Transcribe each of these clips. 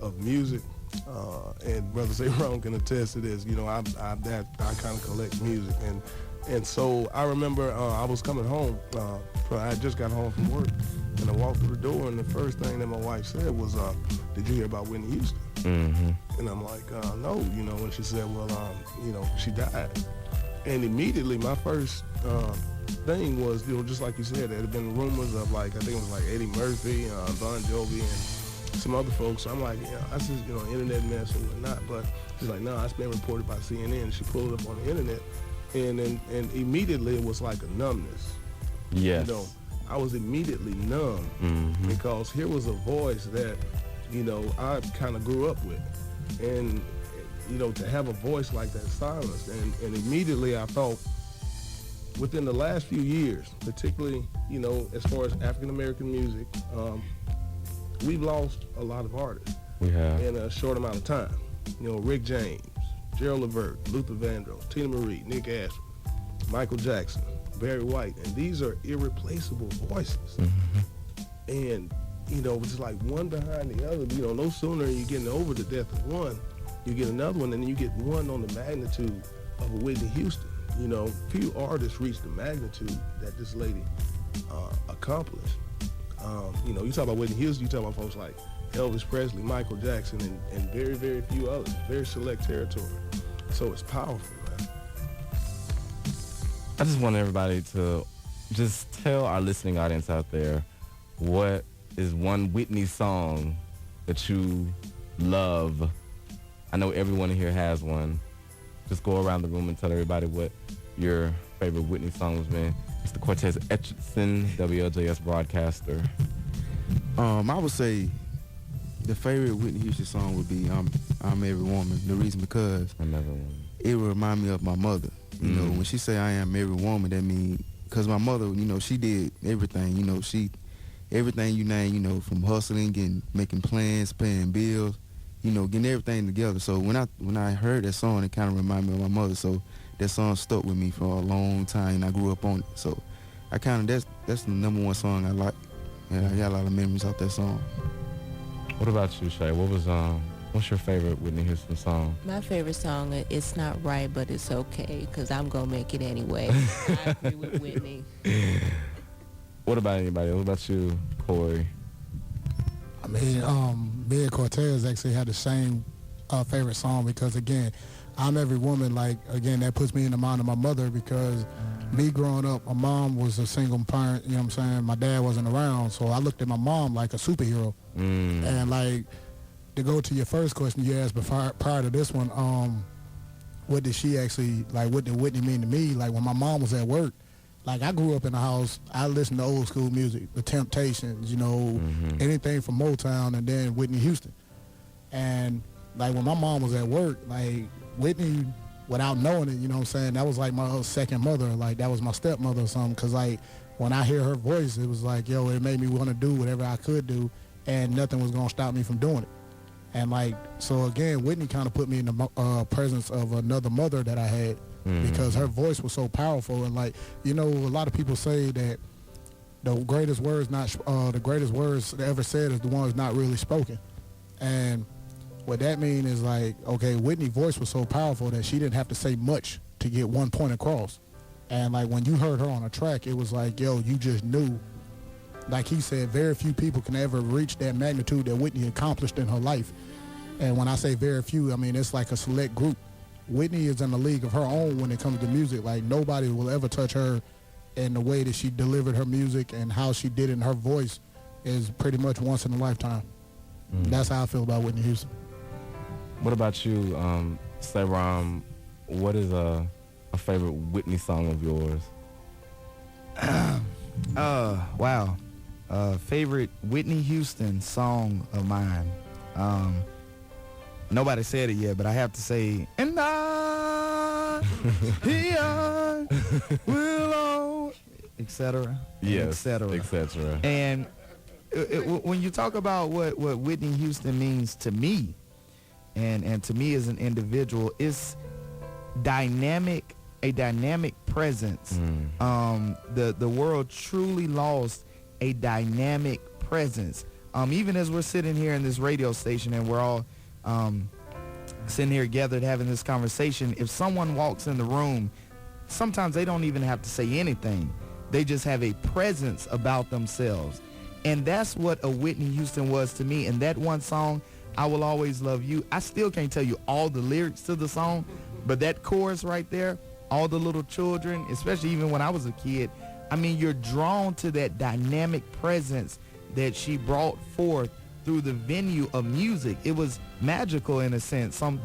of music, and Brother Zayron can attest to this. You know, I kind of collect music, and so I remember I was coming home. I just got home from work, and I walked through the door, and the first thing that my wife said was, "Did you hear about Whitney Houston?" And I'm like, "No," you know. And she said, "Well, you know, she died." And immediately, my first thing was, you know, just like you said, there had been rumors of, like, I think it was like Eddie Murphy, Bon Jovi, and some other folks. So I'm like, yeah, that's just, you know, internet mess and whatnot. But she's like, no, it's been reported by CNN. She pulled it up on the internet, and immediately it was like a numbness. Yes. You know, I was immediately numb because here was a voice that, you know, I kind of grew up with, and you know, to have a voice like that silenced, and immediately I thought, within the last few years, particularly, you know, as far as African-American music, we've lost a lot of artists. We have. In a short amount of time. You know, Rick James, Gerald Levert, Luther Vandross, Tina Marie, Nick Ashford, Michael Jackson, Barry White, and these are irreplaceable voices. And, you know, it's like one behind the other. You know, no sooner are you getting over the death of one, you get another one, and then you get one on the magnitude of a Whitney Houston. You know, few artists reach the magnitude that this lady accomplished. You know, you talk about Whitney Houston, you talk about folks like Elvis Presley, Michael Jackson, and very, very few others, very select territory. So it's powerful, man. I just want everybody to just tell our listening audience out there, what is one Whitney song that you love? I know everyone here has one. Just go around the room and tell everybody what your favorite Whitney song has been. Mr. Cortez Etchison, WLJS broadcaster. I would say the favorite Whitney Houston song would be I'm Every Woman. The reason because I'm Every Woman. It would remind me of my mother. You know, when she say I am every woman, that means, because my mother, you know, she did everything. You know, everything you name, you know, from hustling, making plans, paying bills, you know, getting everything together. So when I heard that song, it kind of reminded me of my mother. So that song stuck with me for a long time, and I grew up on it. So I kind of, that's the number one song I like. And I got a lot of memories off that song. What about you, Shay? What's your favorite Whitney Houston song? My favorite song is It's Not Right, But It's Okay, because I'm going to make it anyway. I agree with Whitney. What about anybody? What about you, Corey? I mean, me and Cortez actually had the same favorite song because, again, I'm Every Woman. Like, again, that puts me in the mind of my mother because me growing up, my mom was a single parent, you know what I'm saying? My dad wasn't around, so I looked at my mom like a superhero. And, like, to go to your first question you asked prior to this one, what did she actually, like, what did Whitney mean to me? Like, when my mom was at work, like, I grew up in a house, I listened to old school music, The Temptations, you know, anything from Motown, and then Whitney Houston. And, like, when my mom was at work, like, Whitney, without knowing it, you know what I'm saying, that was like my second mother. Like, that was my stepmother or something, because, like, when I hear her voice, it was like, yo, it made me want to do whatever I could do, and nothing was going to stop me from doing it. And, like, so, again, Whitney kind of put me in the presence of another mother that I had because her voice was so powerful. And, like, you know, a lot of people say that the greatest words ever said is the ones not really spoken. And what that means is, like, okay, Whitney's voice was so powerful that she didn't have to say much to get one point across. And, like, when you heard her on a track, it was like, yo, you just knew. Like he said, very few people can ever reach that magnitude that Whitney accomplished in her life. And when I say very few, I mean it's like a select group. Whitney is in a league of her own when it comes to music. Like, nobody will ever touch her in the way that she delivered her music, and how she did it in her voice is pretty much once in a lifetime. That's how I feel about Whitney Houston. What about you, Sayram? What is a favorite Whitney song of yours? Wow. Favorite Whitney Houston song of mine. Nobody said it yet, but I have to say, and I will, etc. Yes, etc. etc. And when you talk about what Whitney Houston means to me, and to me as an individual, it's a dynamic presence. The world truly lost a dynamic presence even as we're sitting here in this radio station and we're all sitting here gathered having this conversation, if someone walks in the room, sometimes they don't even have to say anything. They just have a presence about themselves. And that's what a Whitney Houston was to me. And that one song, I Will Always Love You, I still can't tell you all the lyrics to the song, but that chorus right there, all the little children, especially even when I was a kid, I mean, you're drawn to that dynamic presence that she brought forth through the venue of music. It was magical in a sense. Some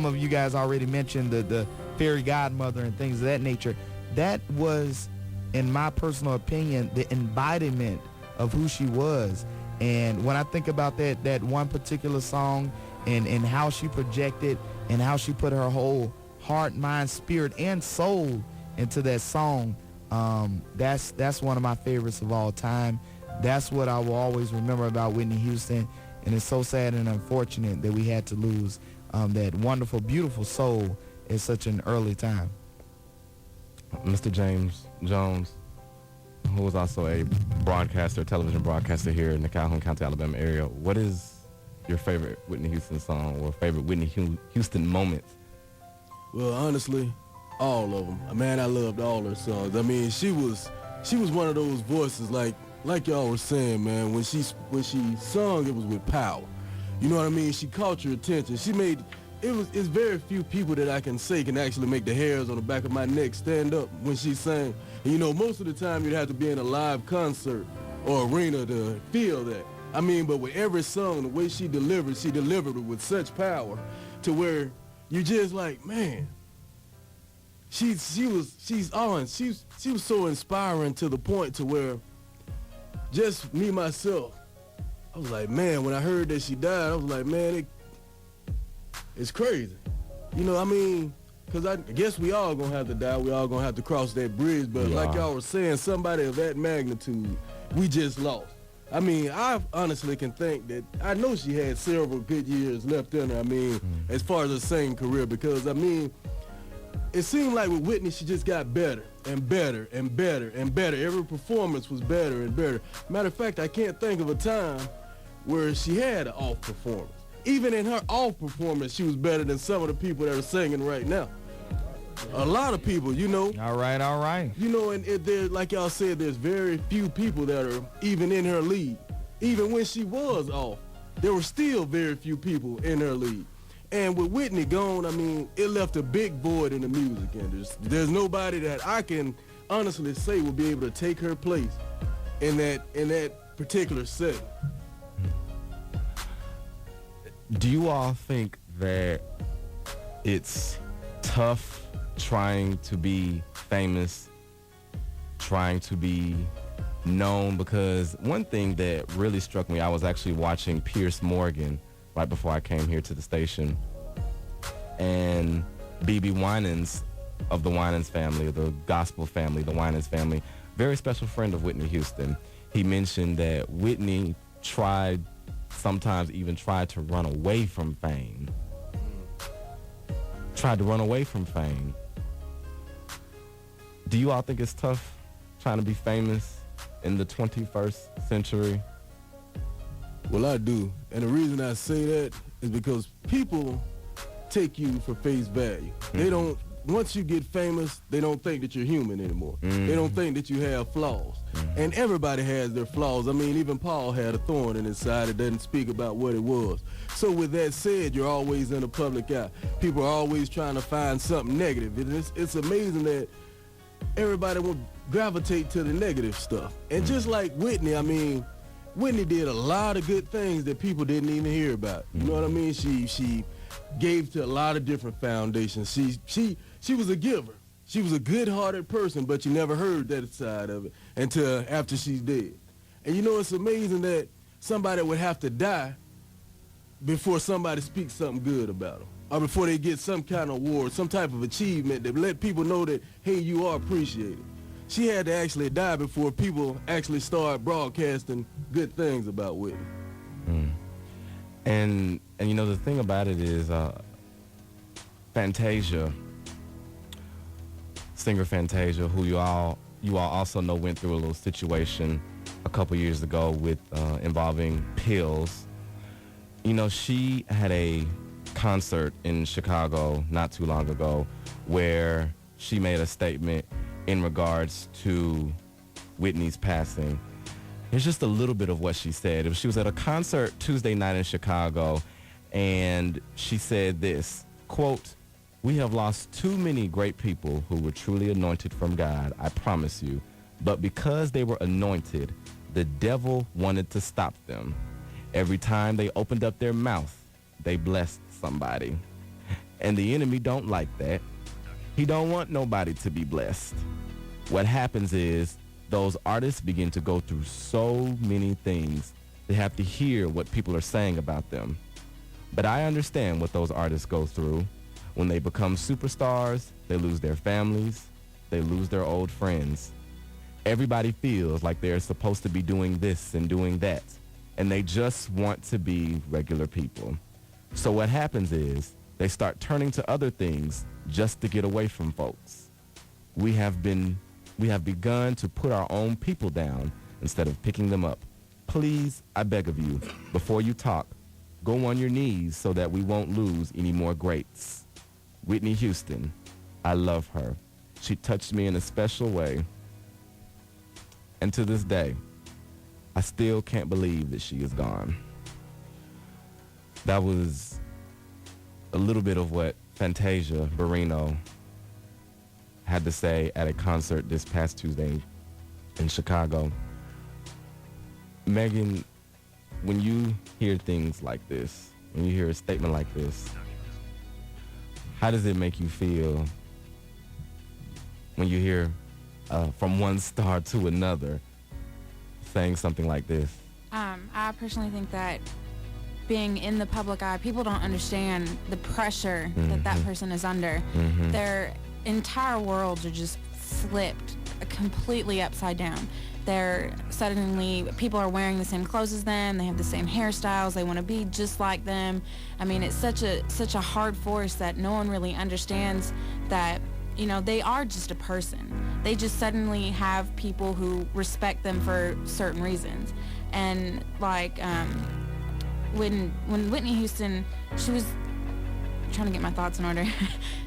of you guys already mentioned the fairy godmother and things of that nature. That was, in my personal opinion, the embodiment of who she was. And when I think about that one particular song and how she projected and how she put her whole heart, mind, spirit, and soul into that song, that's one of my favorites of all time. That's what I will always remember about Whitney Houston. And it's so sad and unfortunate that we had to lose that wonderful, beautiful soul at such an early time. Mr. James Jones, who was also a broadcaster, television broadcaster here in the Calhoun County, Alabama area. What is your favorite Whitney Houston song or favorite Whitney Houston moment? Well, honestly, all of them. Man, I loved all her songs. I mean, she was one of those voices like y'all were saying, man. When she sung, it was with power. You know what I mean? She caught your attention. It's very few people that I can say can actually make the hairs on the back of my neck stand up when she sang. And, you know, most of the time you'd have to be in a live concert or arena to feel that. I mean, but with every song, the way she delivered it with such power to where you're just like, man, she was so inspiring to the point to where just me, myself, I was like, man, when I heard that she died, I was like, man, it's crazy. You know, I mean, because I guess we all going to have to die. We all going to have to cross that bridge. But like y'all were saying, somebody of that magnitude, we just lost. I mean, I honestly can think that I know she had several good years left in her, I mean, as far as her singing career. Because, I mean, it seemed like with Whitney, she just got better and better and better and better. Every performance was better and better. Matter of fact, I can't think of a time where she had an off performance. Even in her off performance, she was better than some of the people that are singing right now. A lot of people, you know. All right. You know, and there, like y'all said, there's very few people that are even in her league. Even when she was off, there were still very few people in her league. And with Whitney gone, I mean, it left a big void in the music industry. There's nobody that I can honestly say will be able to take her place in that particular setting. Do you all think that it's tough trying to be famous, trying to be known? Because one thing that really struck me, I was actually watching Piers Morgan right before I came here to the station, and B.B. Winans of the Winans family, the gospel family, the Winans family, very special friend of Whitney Houston. He mentioned that Whitney sometimes even tried to run away from fame. Do you all think it's tough trying to be famous in the 21st century? Well, I do. And the reason I say that is because people take you for face value. They don't, once you get famous, they don't think that you're human anymore. They don't think that you have flaws. And everybody has their flaws. I mean, even Paul had a thorn in his side. It doesn't speak about what it was. So with that said, you're always in the public eye. People are always trying to find something negative. It's amazing that everybody will gravitate to the negative stuff. And just like Whitney, I mean, Whitney did a lot of good things that people didn't even hear about. You know what I mean? She gave to a lot of different foundations. She was a giver. She was a good-hearted person, but you never heard that side of it until after she's dead. And you know, it's amazing that somebody would have to die before somebody speaks something good about them, or before they get some kind of award, some type of achievement that let people know that, hey, you are appreciated. She had to actually die before people actually start broadcasting good things about Whitney. And you know, the thing about it is, singer Fantasia, who you all also know went through a little situation a couple years ago with involving pills. You know, she had a concert in Chicago not too long ago where she made a statement in regards to Whitney's passing. Here's just a little bit of what she said. She was at a concert Tuesday night in Chicago, and she said this, quote, "We have lost too many great people who were truly anointed from God, I promise you. But because they were anointed, the devil wanted to stop them. Every time they opened up their mouth, they blessed somebody. And the enemy don't like that. He don't want nobody to be blessed. What happens is those artists begin to go through so many things. They have to hear what people are saying about them. But I understand what those artists go through. When they become superstars, they lose their families, they lose their old friends. Everybody feels like they're supposed to be doing this and doing that, and they just want to be regular people. So what happens is they start turning to other things just to get away from folks. We have begun to put our own people down instead of picking them up. Please, I beg of you, before you talk, go on your knees so that we won't lose any more greats. Whitney Houston, I love her. She touched me in a special way. And to this day, I still can't believe that she is gone." That was a little bit of what Fantasia Barrino had to say at a concert this past Tuesday in Chicago. Megan, when you hear things like this, when you hear a statement like this, how does it make you feel when you hear from one star to another saying something like this? I personally think that being in the public eye, people don't understand the pressure that person is under. Their entire worlds are just flipped completely upside down. People are wearing the same clothes as them, they have the same hairstyles, they want to be just like them. I mean, it's such a hard force that no one really understands that, you know, they are just a person. They just suddenly have people who respect them for certain reasons. And like when Whitney Houston, she was trying to get my thoughts in order.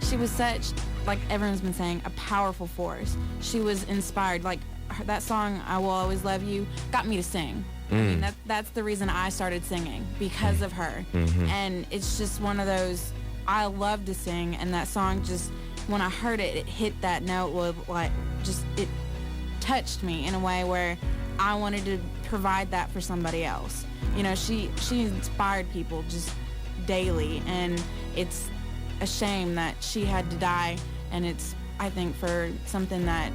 She was such, like everyone's been saying, a powerful force. She was inspired. Like that song, "I Will Always Love You," got me to sing. I mean, that's the reason I started singing, because of her. And it's just one of those, I love to sing, and that song just, when I heard it, it hit that note of like, just, it touched me in a way where I wanted to provide that for somebody else. You know, she inspired people just daily, and it's a shame that she had to die, and it's, I think, for something that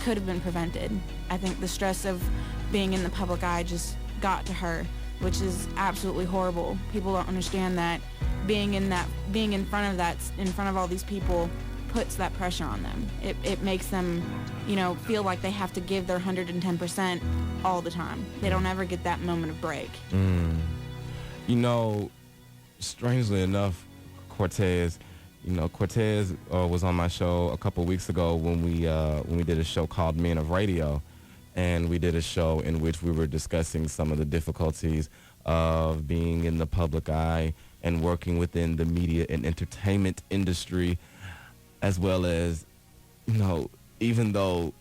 could have been prevented. I think the stress of being in the public eye just got to her, which is absolutely horrible. People don't understand that being in front of all these people puts that pressure on them. It makes them, you know, feel like they have to give their 110% all the time. They don't ever get that moment of break. You know, strangely enough, Cortez was on my show a couple weeks ago when we did a show called Men of Radio, and we did a show in which we were discussing some of the difficulties of being in the public eye and working within the media and entertainment industry, as well as, you know, even though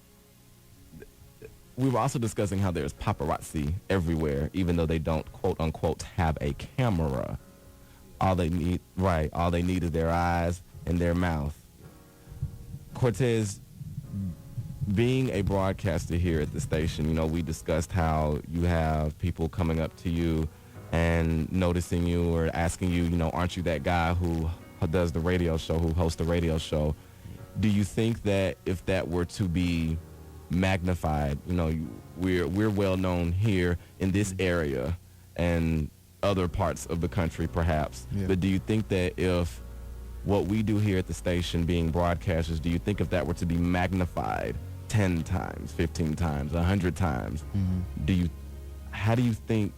we were also discussing how there's paparazzi everywhere, even though they don't, quote unquote, have a camera. All they need is their eyes and their mouth. Cortez, being a broadcaster here at the station, you know, we discussed how you have people coming up to you and noticing you or asking you, you know, aren't you that guy who does the radio show, who hosts the radio show? Do you think that if that were to be magnified, you know, we're well known here in this area and other parts of the country perhaps, but do you think that if what we do here at the station, being broadcasters, do you think if that were to be magnified 10 times, 15 times, 100 times, how do you think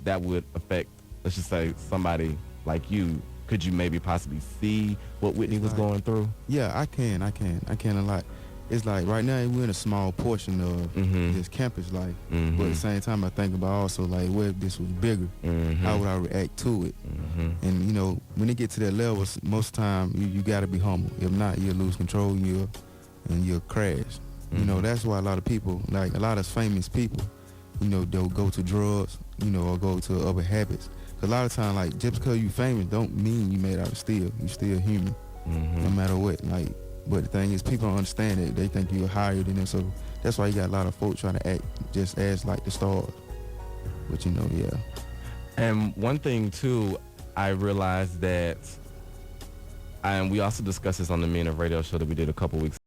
that would affect, let's just say, somebody like you? Could you maybe possibly see what Whitney was going through? Yeah, I can a lot. it's like right now we're in a small portion of this campus life. But at the same time, I think about also like, what if this was bigger? How would I react to it? And you know, when it get to that level, most time you gotta be humble. If not, you'll lose control and you'll crash. You know, that's why a lot of people, like a lot of famous people, you know, they'll go to drugs, you know, or go to other habits. 'Cause a lot of times, like, just because you famous don't mean you made out of steel. You still human, no matter what. Like, but the thing is, people don't understand it. They think you're higher than them. So that's why you got a lot of folks trying to act just as like the stars. But you know, yeah. And one thing too, I realized that, and we also discussed this on the Men of Radio show that we did a couple weeks